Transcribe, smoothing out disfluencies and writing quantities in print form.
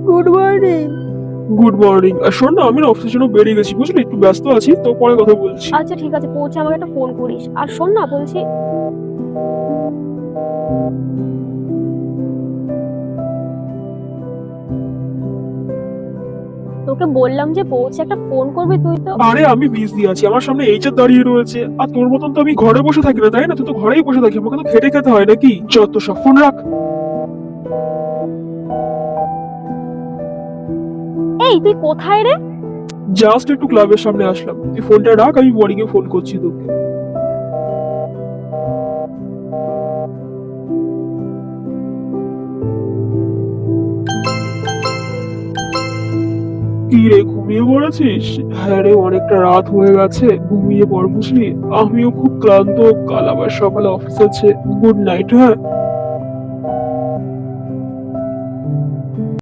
Good morning. Good morning. আর শোন না, আমি না অফিসের জন্য বেরিয়ে গেছি, বুঝলি, একটু ব্যস্ত আছি, তো পরে কথা বলছি। আচ্ছা ঠিক আছে, পৌঁছে আমাকে একটা ফোন করিস। আর শোন না বলছি, তোকে বললাম যে পৌঁছে একটা ফোন করবি, তুই তো। আরে আমি বিজি আছি, আমার সামনে এইচআর দাঁড়িয়ে রয়েছে, আর তোর মতন তো আমি ঘরে বসে থাকি না, তাই না? তুই তো ঘরেই বসে থাকি, আমাকে তো খেটে খেতে হয় নাকি? যত সব, ফোন রাখ। এই তুই কোথায় রে? জাস্ট একটু ক্লাবের সামনে আসলাম, তুই ফোনটা রাখ, আমি বোর্ডিং এ ফোন করছি তোকে। কি রে, ঘুমিয়ে পড়েছিস? হ্যাঁ রে, অনেকটা রাত হয়ে গেছে, ঘুমিয়ে পড় বুঝলি। আমিও খুব ক্লান্ত, কাল আবার সকালে অফিস আছে। Good night. হ্যাঁ।